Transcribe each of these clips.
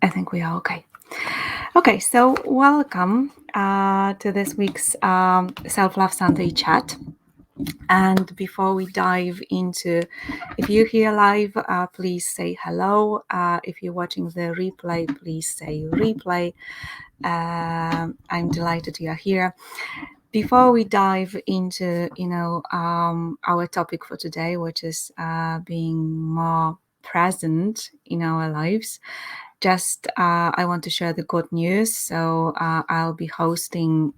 I think we are okay. Okay, so welcome to this week's Self-Love Sunday chat. And before we dive into, if you're here live, please say hello. If you're watching the replay, please say replay. I'm delighted you're here. Before we dive into, our topic for today, which is being more present in our lives, just I want to share the good news. So I'll be hosting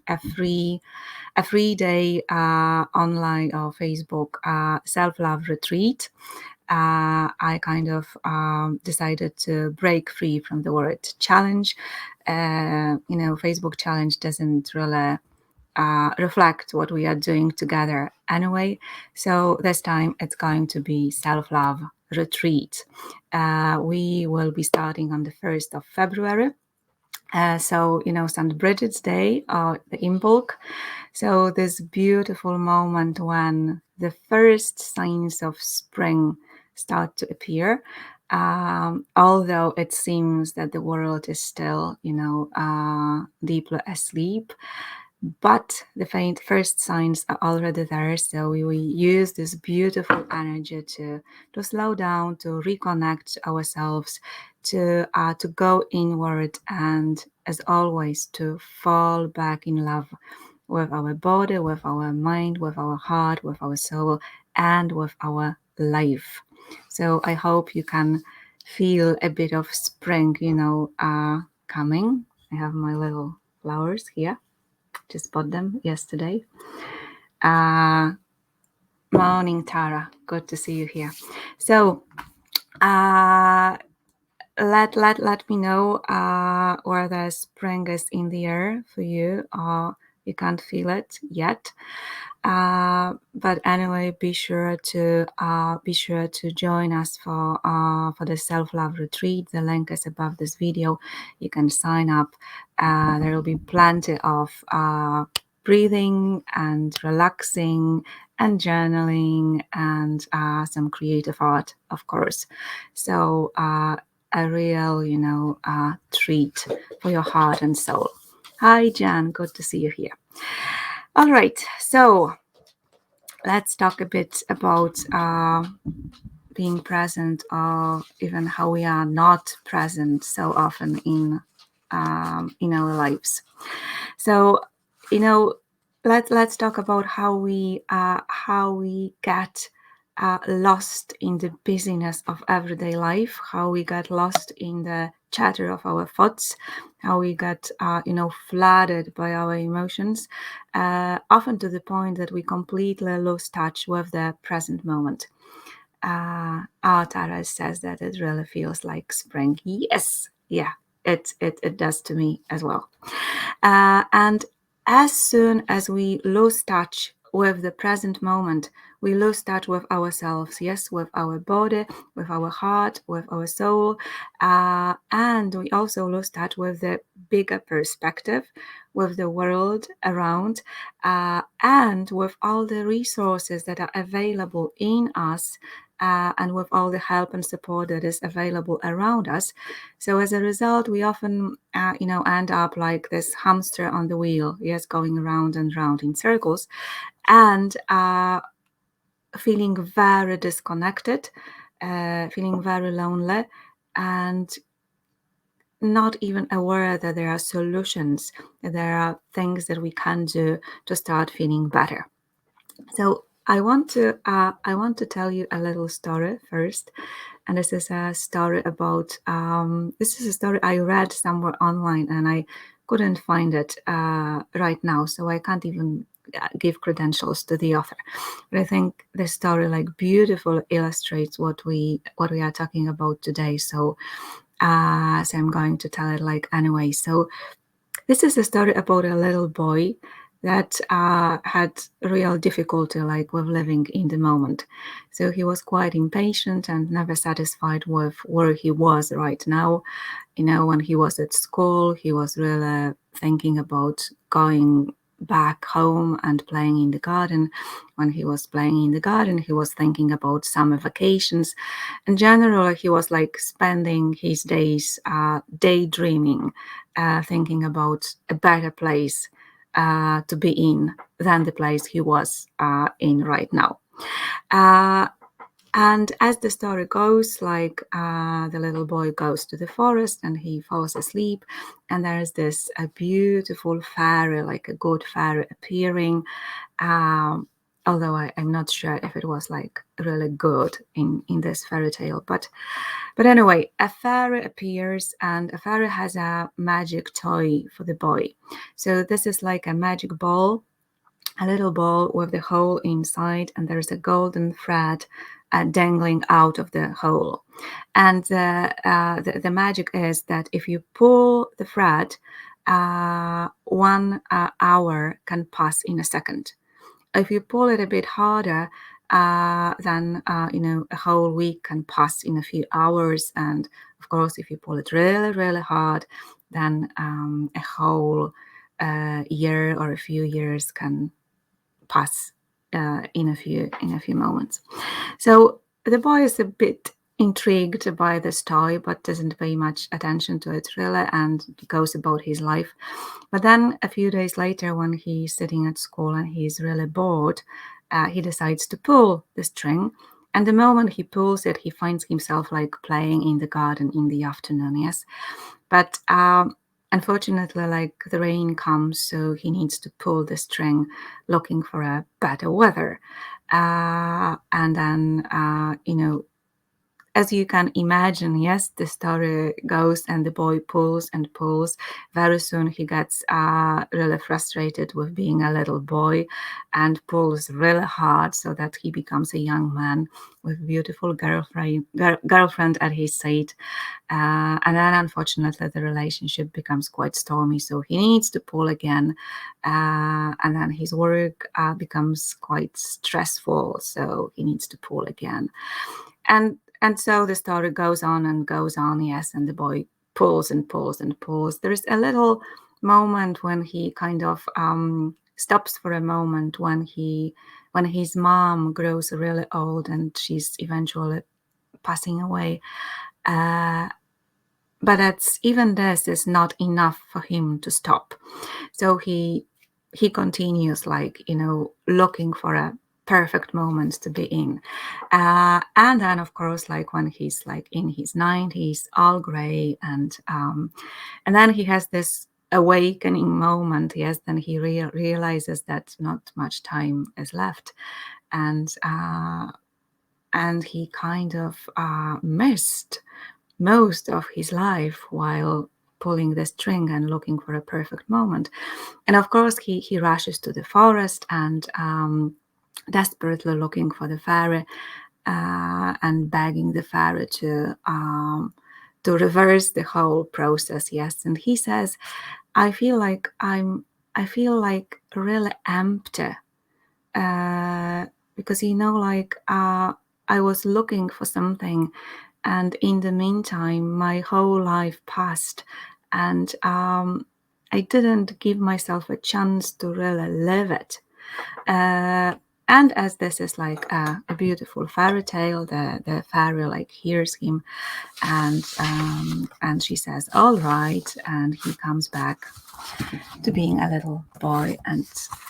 a three-day online or Facebook self-love retreat. I kind of decided to break free from the word challenge. Facebook challenge doesn't really reflect what we are doing together anyway. So this time it's going to be self-love retreat. We will be starting on the 1st of February. St. Bridget's Day or the Imbolc. So this beautiful moment when the first signs of spring start to appear. Although it seems that the world is still, deeply asleep, but the first signs are already there. So we will use this beautiful energy to slow down, to reconnect ourselves, to go inward, and as always, to fall back in love with our body, with our mind, with our heart, with our soul, and with our life. So I hope you can feel a bit of spring, coming. I have my little flowers here. Just bought them yesterday. Morning, Tara. Good to see you here. So let me know whether spring is in the air for you or you can't feel it yet. But anyway, be sure to join us for the self-love retreat. The link is above this video. You can sign up. There will be plenty of breathing and relaxing and journaling and some creative art, of course. So a real, treat for your heart and soul. Hi, Jan. Good to see you here. All right, so let's talk a bit about being present, or even how we are not present so often in our lives. So, let's talk about how we get lost in the busyness of everyday life, how we get lost in the chatter of our thoughts, how we get flooded by our emotions, often to the point that we completely lose touch with the present moment. Tara says that it really feels like spring. Yes, yeah, it does to me as well. And as soon as we lose touch with the present moment, we lose touch with ourselves, yes, with our body, with our heart, with our soul, and we also lose touch with the bigger perspective, with the world around, and with all the resources that are available in us, and with all the help and support that is available around us. So as a result, we often, end up like this hamster on the wheel, yes, going round and round in circles, and feeling very disconnected, feeling very lonely, and not even aware that there are solutions, that there are things that we can do to start feeling better. So I want to tell you a little story first, and this is a story about this is a story I read somewhere online, and I couldn't find it right now, so I can't even give credentials to the author. But I think the story beautifully illustrates what we are talking about today. So I'm going to tell it anyway. So this is a story about a little boy that had real difficulty with living in the moment. So he was quite impatient and never satisfied with where he was right now. When he was at school, he was really thinking about going back home and playing in the garden. When he was playing in the garden, he was thinking about summer vacations. In general, he was like spending his days daydreaming, thinking about a better place to be in than the place he was in right now. And as the story goes, like the little boy goes to the forest and he falls asleep, and there's this a beautiful fairy, like a good fairy appearing. Um, Although I'm not sure if it was like really good in this fairy tale, but anyway, a fairy appears, and a fairy has a magic toy for the boy. So this is like a magic ball, a little ball with the hole inside, and there's a golden thread dangling out of the hole. And the magic is that if you pull the thread, 1 hour can pass in a second. If you pull it a bit harder, then a whole week can pass in a few hours. And of course, if you pull it really, really hard, then a whole year or a few years can pass in a few moments. So the boy is a bit intrigued by this toy, but doesn't pay much attention to it really, and goes about his life. But then a few days later, when he's sitting at school and he's really bored, he decides to pull the string. And the moment he pulls it, he finds himself like playing in the garden in the afternoon. Yes, but unfortunately, like the rain comes, so he needs to pull the string, looking for a better weather. And then, as you can imagine, yes, the story goes and the boy pulls and pulls. Very soon he gets really frustrated with being a little boy and pulls really hard so that he becomes a young man with a beautiful girlfriend at his side. And then unfortunately the relationship becomes quite stormy, so he needs to pull again. And then his work becomes quite stressful, so he needs to pull again. And so the story goes on and goes on, yes, and the boy pulls and pulls and pulls. There's a little moment when he kind of stops for a moment when his mom grows really old and she's eventually passing away. But even this is not enough for him to stop. So he continues, like, looking for a perfect moment to be in. And then, of course, like when he's like in his 90s, all gray, and then he has this awakening moment. Yes, then he realizes that not much time is left, and he kind of missed most of his life while pulling the string and looking for a perfect moment. And of course, he rushes to the forest and desperately looking for the fairy and begging the fairy to reverse the whole process. Yes, and he says, I feel like really empty because like I was looking for something, and in the meantime my whole life passed, and I didn't give myself a chance to really live it. And as this is like a beautiful fairy tale, the fairy like hears him, and she says, all right, and he comes back to being a little boy, and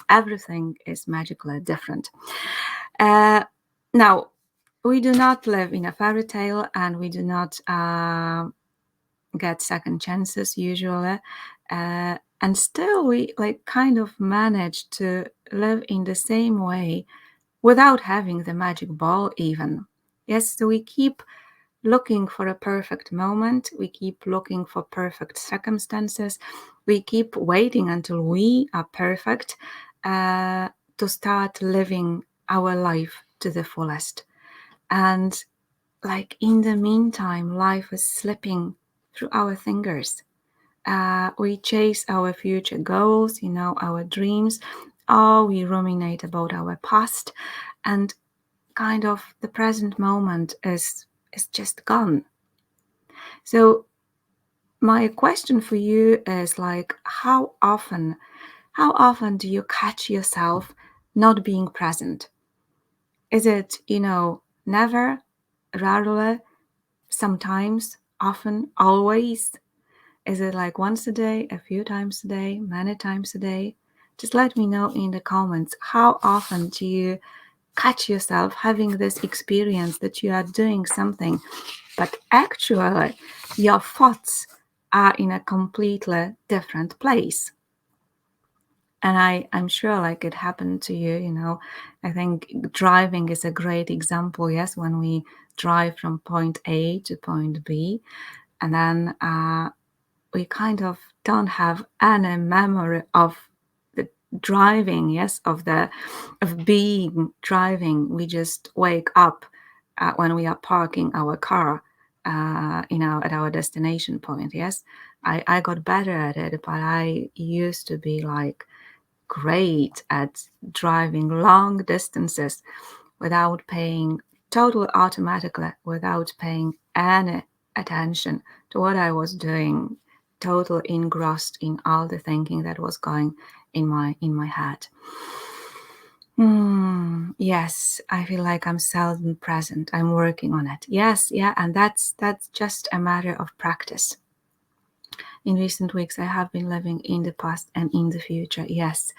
everything is magically different. Now, we do not live in a fairy tale, and we do not get second chances usually. And still we like kind of manage to live in the same way without having the magic ball even. Yes, so we keep looking for a perfect moment. We keep looking for perfect circumstances. We keep waiting until we are perfect to start living our life to the fullest. And like in the meantime, life is slipping through our fingers. We chase our future goals, our dreams, or we ruminate about our past, and kind of the present moment is just gone. So my question for you is like, how often How often do you catch yourself not being present? Is it, never, rarely, sometimes, often, always? Is it like once a day, a few times a day, many times a day? Just let me know in the comments. How often do you catch yourself having this experience that you are doing something, but actually your thoughts are in a completely different place? And I'm sure like it happened to you. I think driving is a great example. Yes, when we drive from point A to point B, and then we kind of don't have any memory of the driving, yes, of being driving. We just wake up when we are parking our car, at our destination point. Yes, I got better at it, but I used to be like great at driving long distances without paying totally automatically, without paying any attention to what I was doing, totally engrossed in all the thinking that was going in my head. Yes, I feel like I'm seldom present. I'm working on it. Yes, yeah, and that's just a matter of practice. In recent weeks, I have been living in the past and in the future. Yes,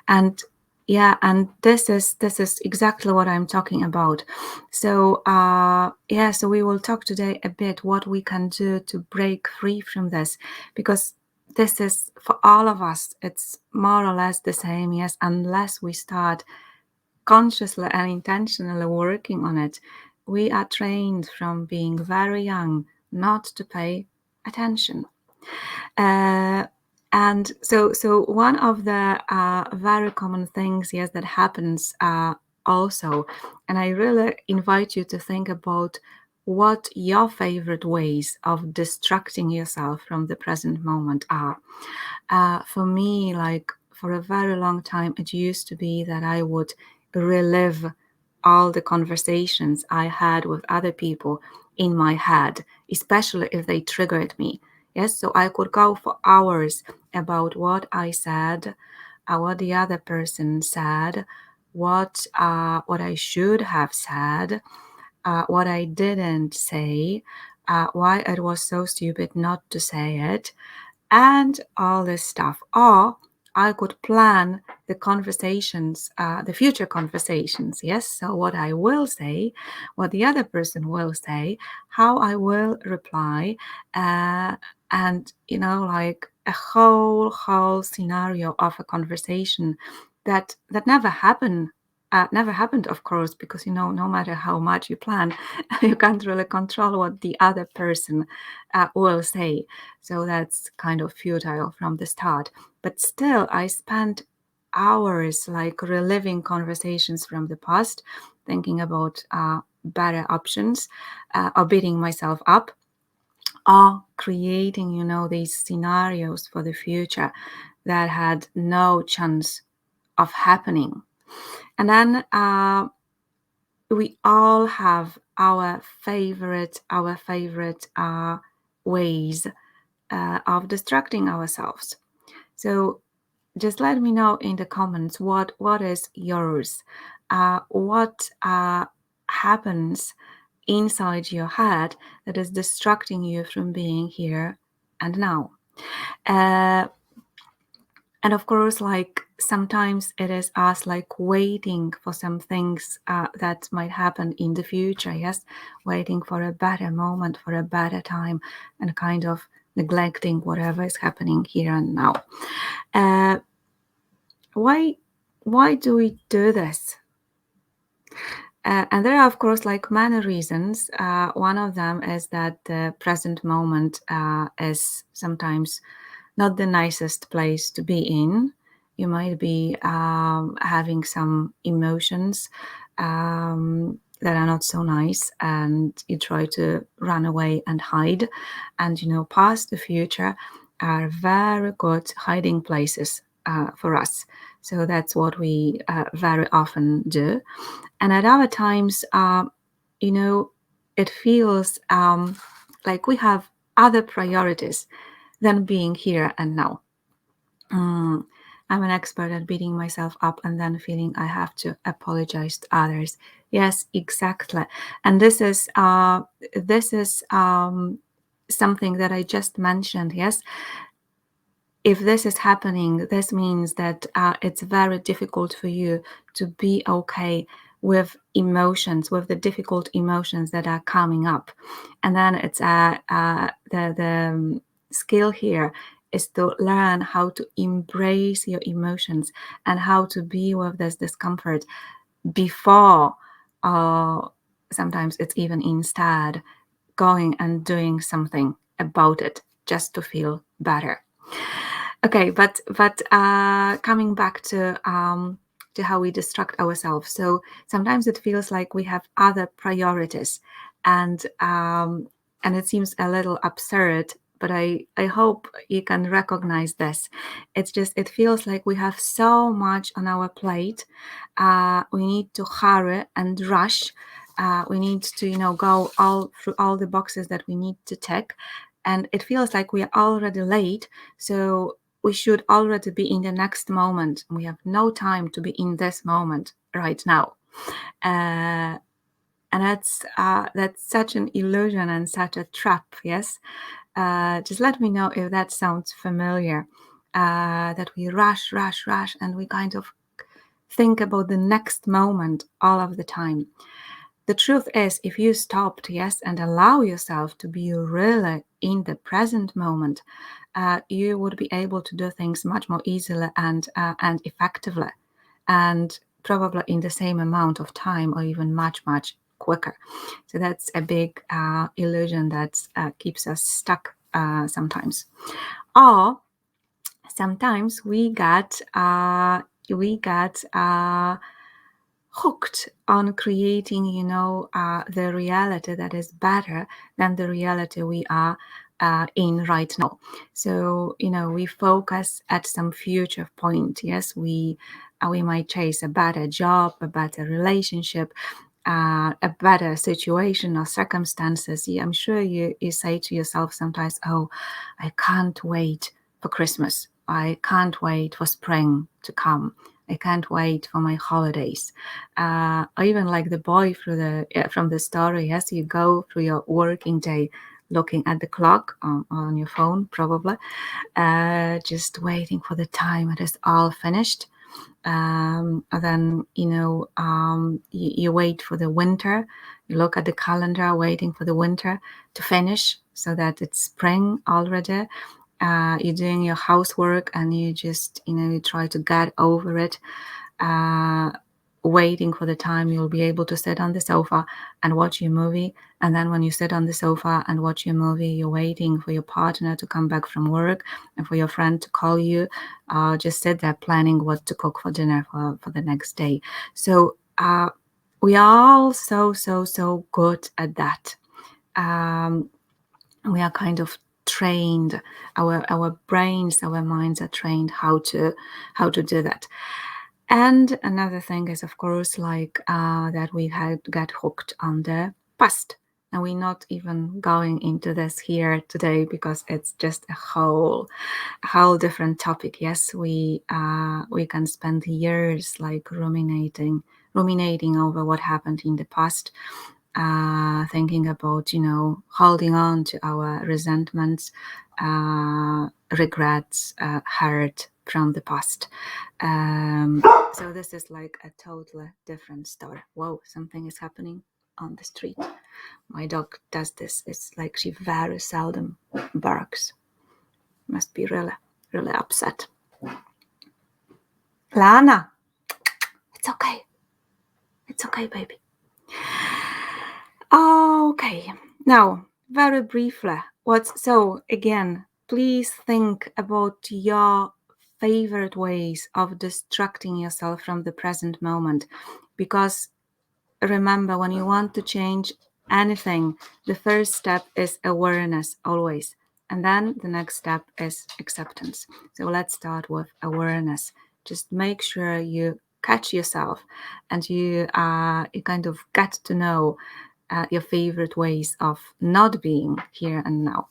and yeah, and this is exactly what I'm talking about. So so we will talk today a bit what we can do to break free from this, because this is for all of us. It's more or less the same. Yes, unless we start consciously and intentionally working on it. We are trained from being very young not to pay attention. Uh, and so one of the very common things, yes, that happens also, and I really invite you to think about what your favorite ways of distracting yourself from the present moment are. For me, like for a very long time, it used to be that I would relive all the conversations I had with other people in my head, especially if they triggered me. Yes, so I could go for hours about what I said, what the other person said, what I should have said, what I didn't say, why it was so stupid not to say it, and all this stuff. Or I could plan the conversations, the future conversations. Yes, so what I will say, what the other person will say, how I will reply, and like a whole scenario of a conversation that never happened. Never happened, of course, because no matter how much you plan, you can't really control what the other person will say. So that's kind of futile from the start. But still, I spent hours like reliving conversations from the past, thinking about better options, or beating myself up, or creating, these scenarios for the future that had no chance of happening. And then we all have our favorite ways of distracting ourselves. So just let me know in the comments what is yours, what happens inside your head that is distracting you from being here and now. Uh, and of course, like sometimes it is us like waiting for some things that might happen in the future. Yes, waiting for a better moment, for a better time, and kind of neglecting whatever is happening here and now. Uh, why do we do this? And there are, of course, like many reasons. One of them is that the present moment is sometimes not the nicest place to be in. You might be having some emotions that are not so nice, and you try to run away and hide. And past the future are very good hiding places for us. So that's what we very often do. And at other times, it feels like we have other priorities than being here and now. I'm an expert at beating myself up and then feeling I have to apologize to others. Yes, exactly. And this is something that I just mentioned. Yes, if this is happening, this means that it's very difficult for you to be okay with emotions, with the difficult emotions that are coming up. And then it's the skill here is to learn how to embrace your emotions and how to be with this discomfort before, uh, sometimes it's even instead, going and doing something about it just to feel better. Okay, but coming back to how we distract ourselves. So sometimes it feels like we have other priorities, and it seems a little absurd. But I hope you can recognize this. It's just it feels like we have so much on our plate. We need to hurry and rush. We need to go all through all the boxes that we need to tick, and it feels like we are already late. So we should already be in the next moment. We have no time to be in this moment right now. And that's such an illusion and such a trap. Yes. Just let me know if that sounds familiar. That we rush, rush, rush, and we kind of think about the next moment all of the time. The truth is, if you stopped, yes, and allow yourself to be really in the present moment, you would be able to do things much more easily and effectively, and probably in the same amount of time, or even much, much quicker. So that's a big illusion that keeps us stuck sometimes. Or sometimes we got hooked on creating, the reality that is better than the reality we are in right now. So, we focus at some future point. Yes, we might chase a better job, a better relationship, a better situation or circumstances. Yeah, I'm sure you say to yourself sometimes, oh, I can't wait for Christmas. I can't wait for spring to come. I can't wait for my holidays. Or even like the boy from the story. Yes, you go through your working day looking at the clock on your phone, probably, just waiting for the time it is all finished. And then you wait for the winter. You look at the calendar, waiting for the winter to finish so that it's spring already. You're doing your housework and you just you try to get over it, waiting for the time you'll be able to sit on the sofa and watch your movie. And then when you sit on the sofa and watch your movie, you're waiting for your partner to come back from work and for your friend to call you. Just sit there planning what to cook for dinner for the next day. So we are all so good at that. We are kind of trained. Our brains, our minds are trained how to do that. And another thing is, of course, like that we had got hooked on the past. And we're not even going into this here today because it's just a whole different topic. Yes, we can spend years like ruminating over what happened in the past, thinking about holding on to our resentments, regrets, hurt from the past. So this is like a totally different story. Whoa, something is happening on the street. My dog does this. It's like she very seldom barks. Must be really, really upset. Lana, it's okay. It's okay, baby. Okay, now very briefly, so again, please think about your favorite ways of distracting yourself from the present moment, because remember, when you want to change anything, the first step is awareness always, and then the next step is acceptance. So let's start with awareness. Just make sure you catch yourself and you kind of get to know your favorite ways of not being here and now.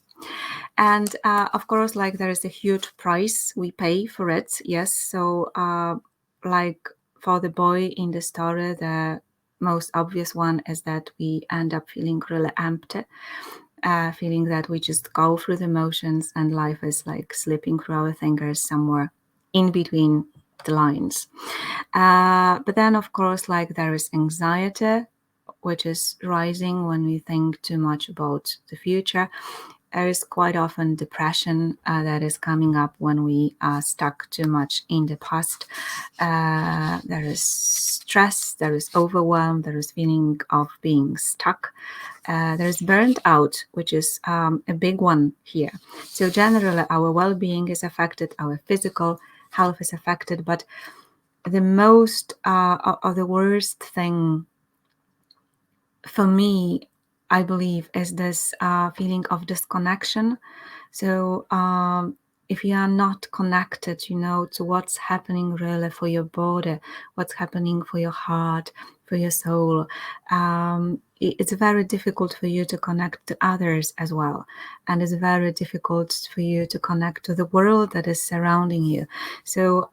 And of course, like there is a huge price we pay for it. Yes. So like for the boy in the story, the most obvious one is that we end up feeling really empty, feeling that we just go through the motions and life is like slipping through our fingers somewhere in between the lines. But then, of course, like there is anxiety, which is rising when we think too much about the future. There is quite often depression that is coming up when we are stuck too much in the past. There is stress, there is overwhelm, there is feeling of being stuck. There is burnt out, which is a big one here. So generally, our well-being is affected, our physical health is affected, but the most or the worst thing for me, I believe, is this feeling of disconnection. So if you are not connected, to what's happening really for your body, what's happening for your heart, for your soul, it's very difficult for you to connect to others as well. And it's very difficult for you to connect to the world that is surrounding you. So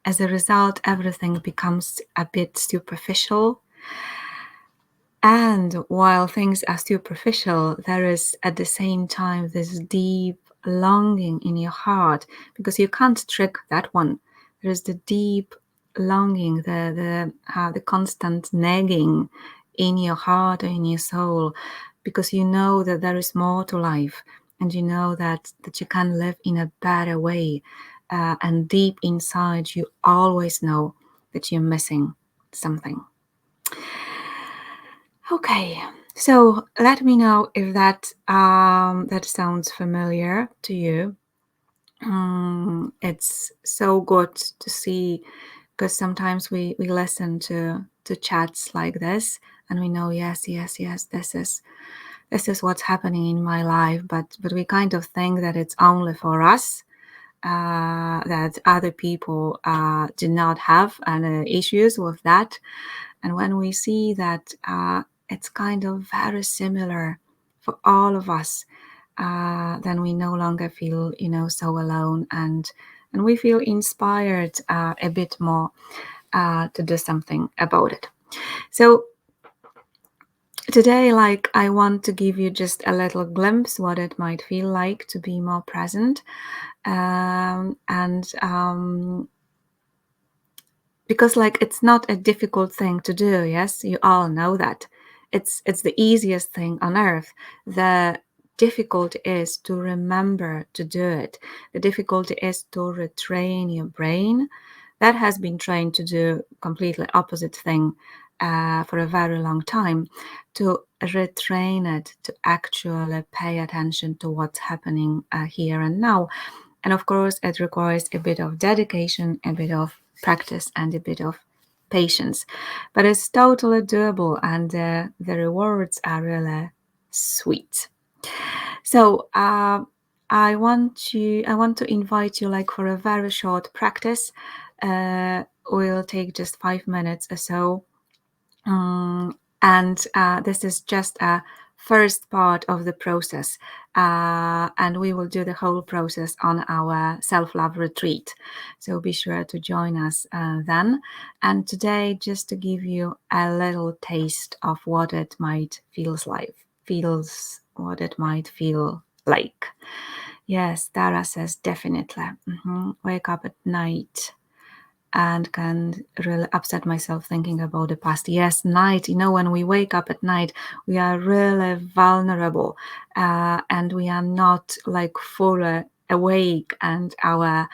as a result, everything becomes a bit superficial. And while things are superficial, there is at the same time this deep longing in your heart, because you can't trick that one. There is the deep longing, the constant nagging in your heart or in your soul, because you know that there is more to life, and you know that you can live in a better way. And deep inside, you always know that you're missing something. Okay, so let me know if that sounds familiar to you. It's so good to see, because sometimes we listen to chats like this, and we know, yes, this is what's happening in my life, but we kind of think that it's only for us, that other people do not have any issues with that. And when we see that it's kind of very similar for all of us, then we no longer feel, so alone, and we feel inspired a bit more to do something about it. So today, like, I want to give you just a little glimpse what it might feel like to be more present, and because like it's not a difficult thing to do. Yes, you all know that it's the easiest thing on earth. The difficulty is to remember to do it. The difficulty is to retrain your brain that has been trained to do completely opposite thing for a very long time, to retrain it to actually pay attention to what's happening here and now. And of course, it requires a bit of dedication, a bit of practice, and a bit of patience. But it's totally doable, and the rewards are really sweet. So I want to invite you, like, for a very short practice. We'll take just 5 minutes or so. And this is just a first part of the process, and we will do the whole process on our self-love retreat, so be sure to join us then. And today, just to give you a little taste of what it might feel like. Yes, Dara says definitely. Wake up at night and can really upset myself thinking about the past. Yes, night, when we wake up at night, we are really vulnerable, and we are not like fully awake, and our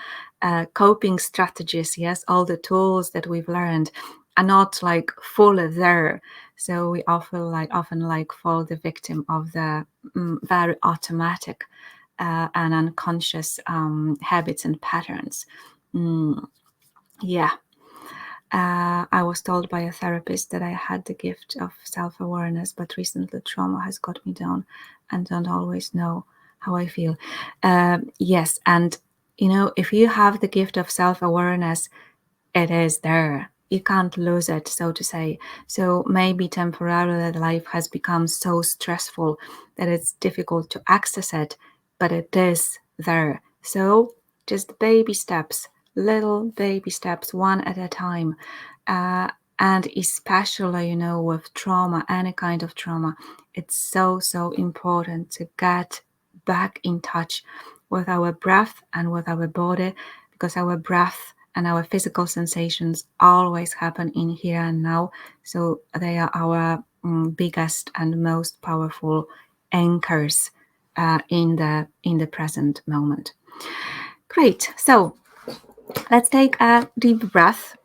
coping strategies, yes, all the tools that we've learned are not like fully there. So we often fall the victim of the very automatic and unconscious habits and patterns. Yeah. I was told by a therapist that I had the gift of self-awareness, but recently trauma has got me down and don't always know how I feel. Yes, and if you have the gift of self-awareness, it is there. You can't lose it, so to say. So maybe temporarily life has become so stressful that it's difficult to access it, but it is there. So just baby steps, little baby steps, one at a time. And especially, with trauma, any kind of trauma, it's so, so important to get back in touch with our breath and with our body, because our breath and our physical sensations always happen in here and now. So they are our biggest and most powerful anchors in the present moment. Great. So let's take a deep breath.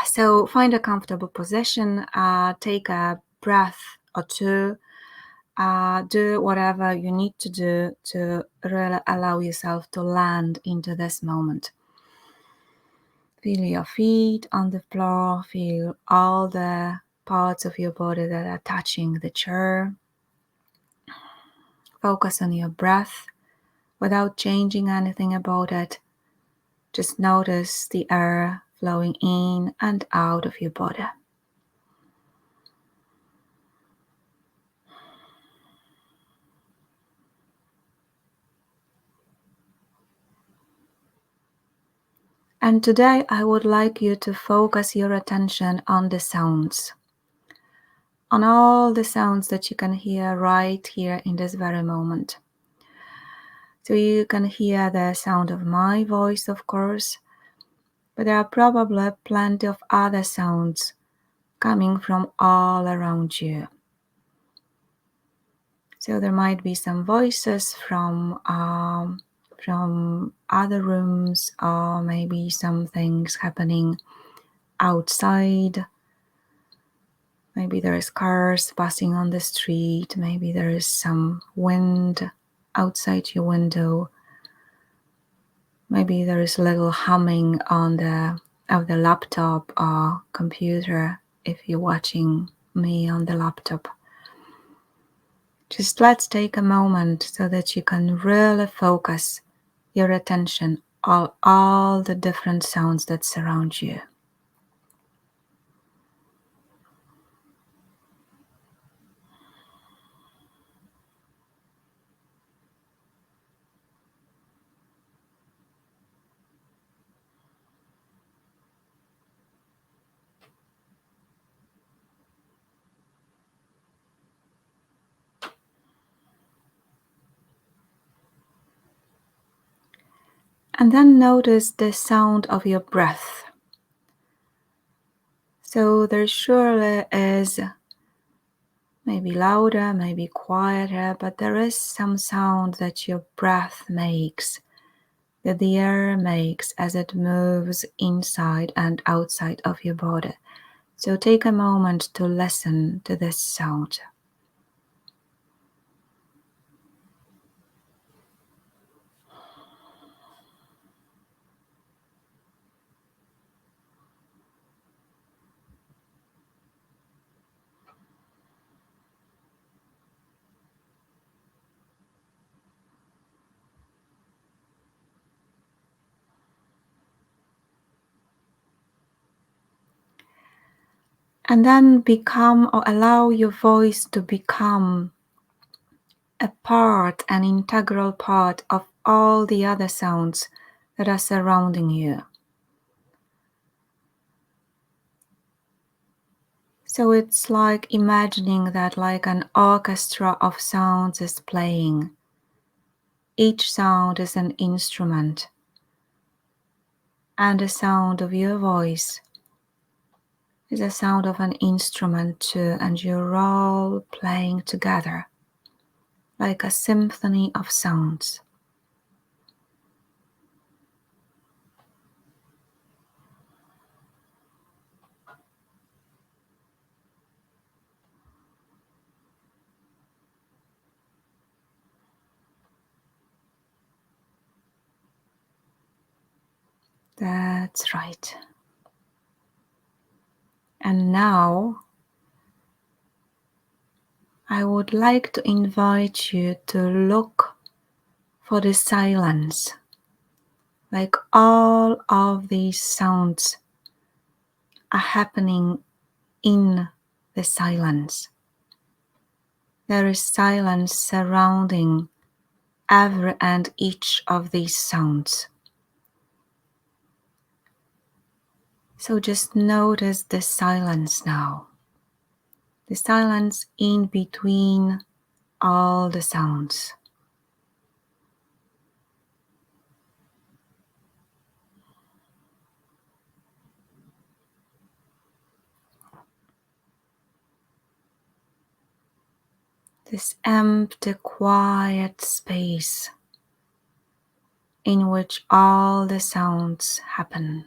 So find a comfortable position. Take a breath or two. Do whatever you need to do to really allow yourself to land into this moment. Feel your feet on the floor. Feel all the parts of your body that are touching the chair. Focus on your breath without changing anything about it. Just notice the air flowing in and out of your body. And today I would like you to focus your attention on the sounds, on all the sounds that you can hear right here in this very moment. So you can hear the sound of my voice, of course, but there are probably plenty of other sounds coming from all around you. So there might be some voices from other rooms, or maybe some things happening outside. Maybe there is cars passing on the street. Maybe there is some wind outside your window. Maybe there is a little humming of the laptop or computer if you're watching me on the laptop. Just let's take a moment so that you can really focus your attention on all the different sounds that surround you. And then notice the sound of your breath. So there surely is maybe louder, maybe quieter, but there is some sound that your breath makes, that the air makes as it moves inside and outside of your body. So take a moment to listen to this sound. And then become, or allow your voice to become a part, an integral part of all the other sounds that are surrounding you. So it's like imagining that like an orchestra of sounds is playing. Each sound is an instrument, and the sound of your voice is the sound of an instrument too, and you're all playing together like a symphony of sounds. That's right. And now I would like to invite you to look for the silence. Like all of these sounds are happening in the silence. There is silence surrounding every and each of these sounds. So just notice the silence now. The silence in between all the sounds. This empty, quiet space in which all the sounds happen.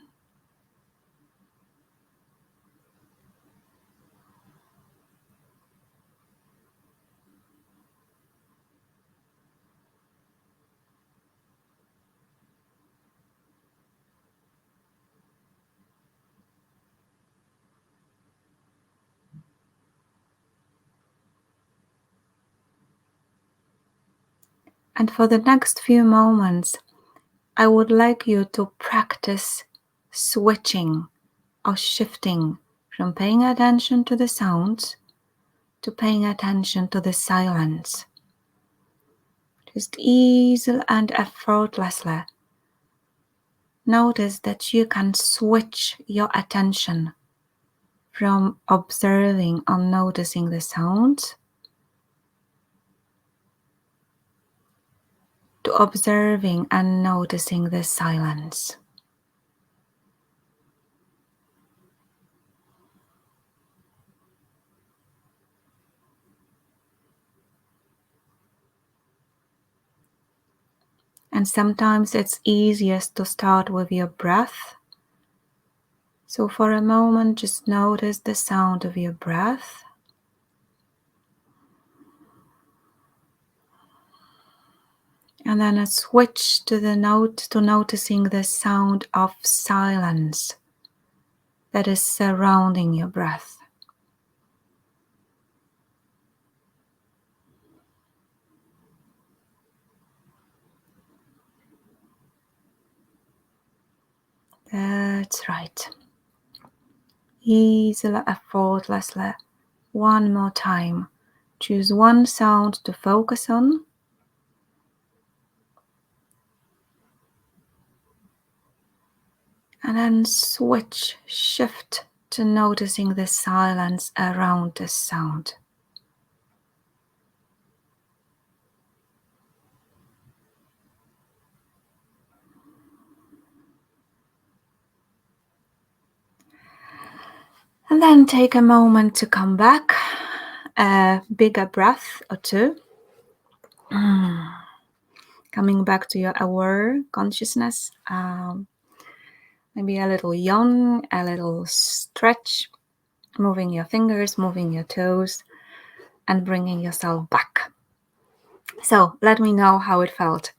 And for the next few moments, I would like you to practice switching or shifting from paying attention to the sounds to paying attention to the silence. Just easily and effortlessly notice that you can switch your attention from observing or noticing the sounds to observing and noticing the silence. And sometimes it's easiest to start with your breath. So for a moment, just notice the sound of your breath. And then a switch to noticing the sound of silence that is surrounding your breath. That's right. Easily, effortlessly. One more time. Choose one sound to focus on. And then shift to noticing the silence around the sound. And then take a moment to come back, a bigger breath or two. Coming back to your aware consciousness, maybe a little yawn, a little stretch, moving your fingers, moving your toes, and bringing yourself back. So let me know how it felt.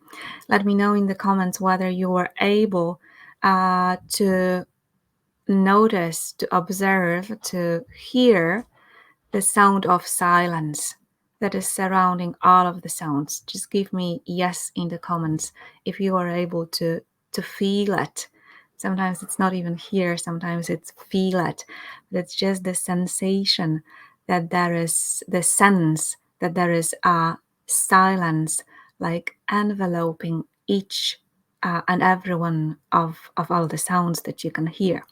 Let me know in the comments whether you were able to notice, to observe, to hear the sound of silence that is surrounding all of the sounds. Just give me yes in the comments if you are able to feel it. Sometimes it's not even here, sometimes it's feel it. But it's just the sensation that there is, the sense that there is a silence like enveloping each and every one of all the sounds that you can hear.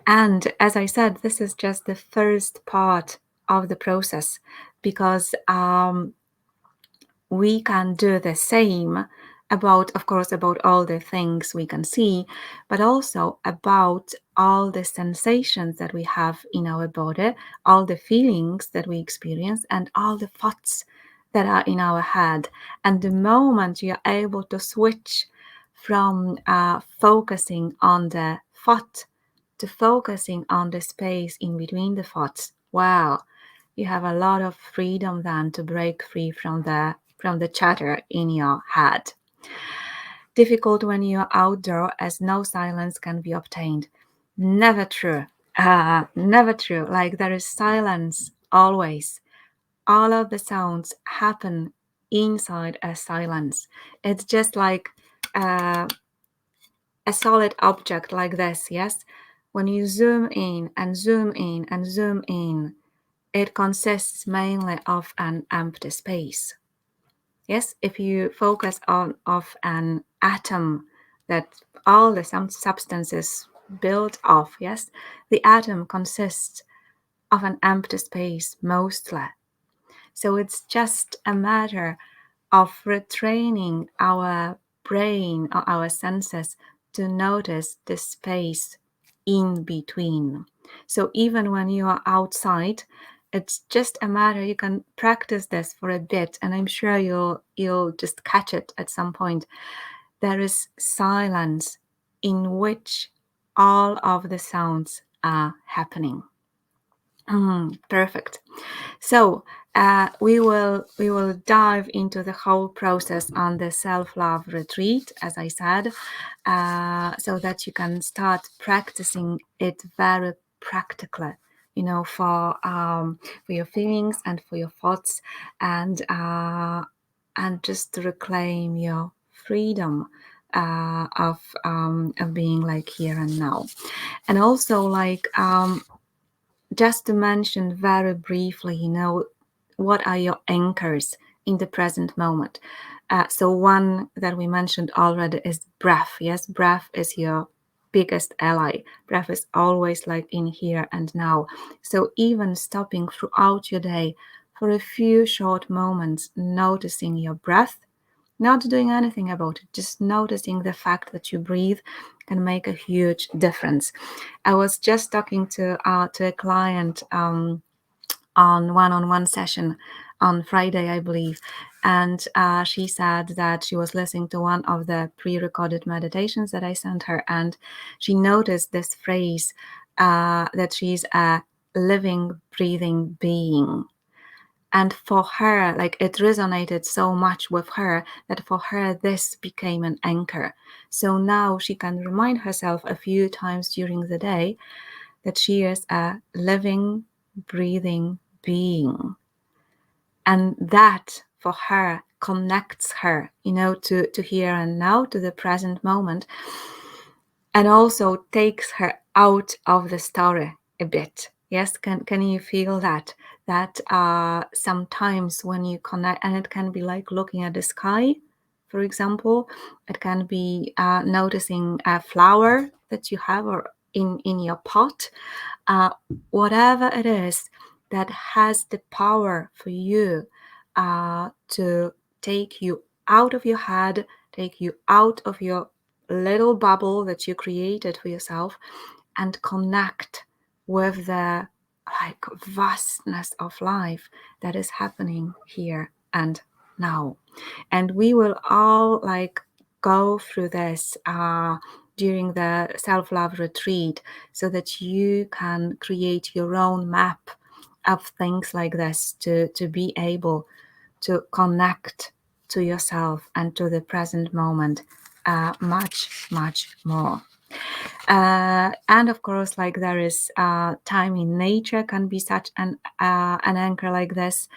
And as I said, this is just the first part of the process, because we can do the same about, of course, about all the things we can see, but also about all the sensations that we have in our body, all the feelings that we experience, and all the thoughts that are in our head. And the moment you're able to switch from focusing on the thought to focusing on the space in between the thoughts, wow, you have a lot of freedom then to break free from the chatter in your head. Difficult when you're outdoor, as no silence can be obtained. Never true. Never true. Like, there is silence always. All of the sounds happen inside a silence. It's just like a solid object like this, yes? When you zoom in and zoom in and zoom in, it consists mainly of an empty space. Yes, if you focus on of an atom that all the substances built of, yes, the atom consists of an empty space mostly. So it's just a matter of retraining our brain or our senses to notice the space in between. So even when you are outside, it's just a matter, you can practice this for a bit, and I'm sure you'll just catch it at some point. There is silence in which all of the sounds are happening. Perfect. So we will dive into the whole process on the self-love retreat, as I said, so that you can start practicing it very practically. For your feelings and for your thoughts, and just to reclaim your freedom of being like here and now, and also just to mention very briefly, what are your anchors in the present moment? So one that we mentioned already is breath. Yes, breath is your biggest ally. Breath is always like in here and now. So even stopping throughout your day for a few short moments, noticing your breath, not doing anything about it, just noticing the fact that you breathe can make a huge difference. I was just talking to a client on one-on-one session on Friday, I believe, and she said that she was listening to one of the pre-recorded meditations that I sent her, and she noticed this phrase that she's a living, breathing being. And for her, like, it resonated so much with her that for her this became an anchor. So now she can remind herself a few times during the day that she is a living, breathing being. And that for her connects her, to here and now, to the present moment, and also takes her out of the story a bit. Yes, can you feel that sometimes when you connect, and it can be like looking at the sky, for example, it can be noticing a flower that you have or in your pot, whatever it is that has the power for you to take you out of your head, take you out of your little bubble that you created for yourself, and connect with the vastness of life that is happening here and now. And we will all go through this during the self-love retreat, so that you can create your own map of things like this, to be able to connect to yourself and to the present moment much, much more. And of course, there is time in nature can be such an anchor like this.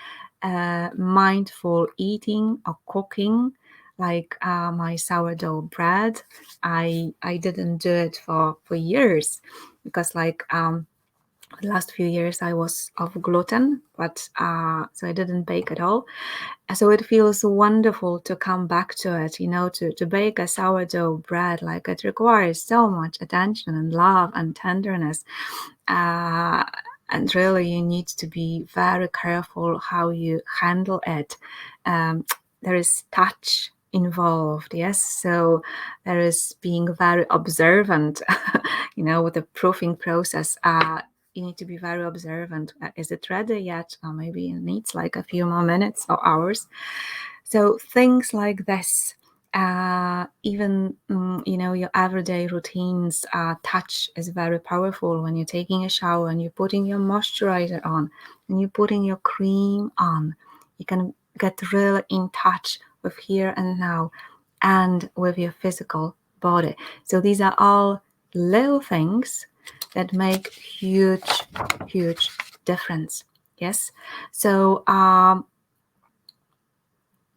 Mindful eating or cooking, like my sourdough bread. I didn't do it for years, because the last few years I was off gluten, but so I didn't bake at all. So it feels wonderful to come back to it, to bake a sourdough bread. It requires so much attention and love and tenderness. And really, you need to be very careful how you handle it. There is touch involved, yes. So there is being very observant, with the proofing process. You need to be very observant. Is it ready yet? Or maybe it needs a few more minutes or hours. So things like this, even your everyday routines, touch is very powerful. When you're taking a shower and you're putting your moisturizer on and you're putting your cream on, you can get really in touch with here and now and with your physical body. So these are all little things that make huge difference. Yes. So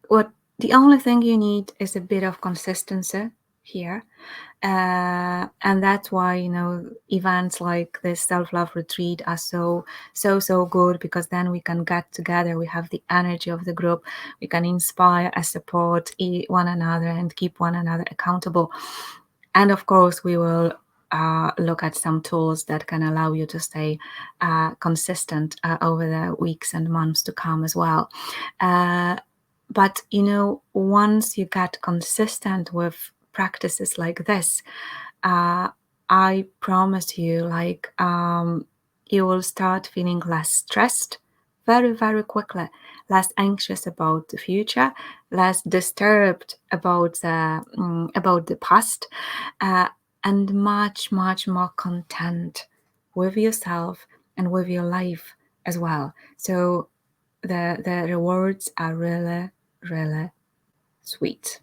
what the only thing you need is a bit of consistency here, And that's why, events like this self-love retreat are so good, because then we can get together, we have the energy of the group, we can inspire and support one another and keep one another accountable. And of course, we will look at some tools that can allow you to stay consistent over the weeks and months to come as well. But once you get consistent with practices like this, I promise you, you will start feeling less stressed very, very quickly, less anxious about the future, less disturbed about the past, uh, and much, much more content with yourself and with your life as well. So the rewards are really, really sweet.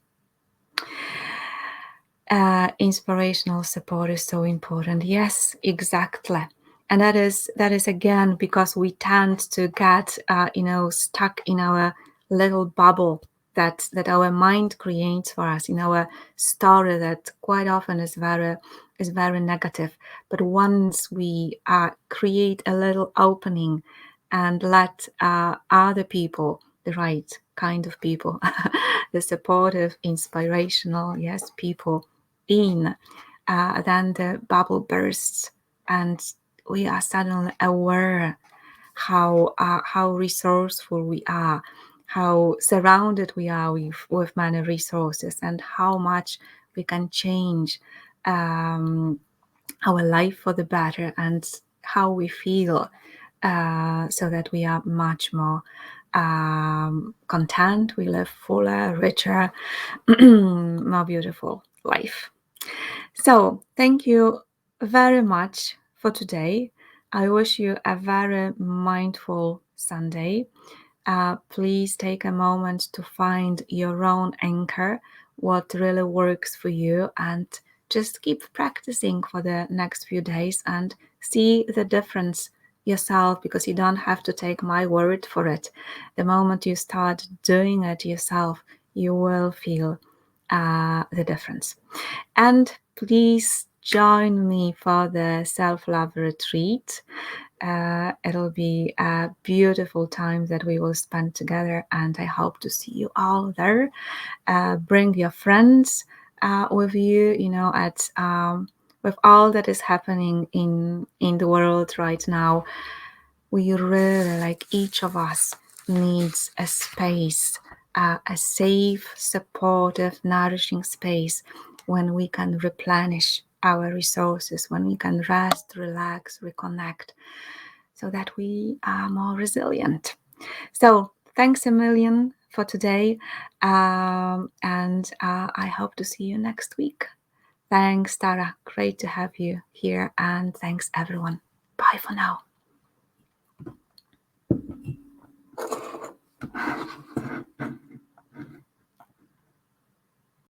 Inspirational support is so important. Yes, exactly. And that is again because we tend to get stuck in our little bubble that our mind creates for us, in our story that quite often is very negative. But once we create a little opening and let other people, the right kind of people, the supportive, inspirational, yes, people in, then the bubble bursts, and we are suddenly aware how resourceful we are, how surrounded we are with many resources, and how much we can change our life for the better, and how we feel, so that we are much more content, we live fuller, richer, more beautiful life. So thank you very much for today. I wish you a very mindful Sunday. Please take a moment to find your own anchor, what really works for you, and just keep practicing for the next few days and see the difference yourself, because you don't have to take my word for it. The moment you start doing it yourself, you will feel the difference. And please join me for the self-love retreat. It'll be a beautiful time that we will spend together, and I hope to see you all there. Bring your friends with you, at with all that is happening in the world right now. We really, like, each of us needs a space, a safe, supportive, nourishing space when we can replenish our resources, when we can rest, relax, reconnect, so that we are more resilient. So thanks a million for today, and I hope to see you next week. Thanks, Tara. Great to have you here, and thanks, everyone. Bye for now.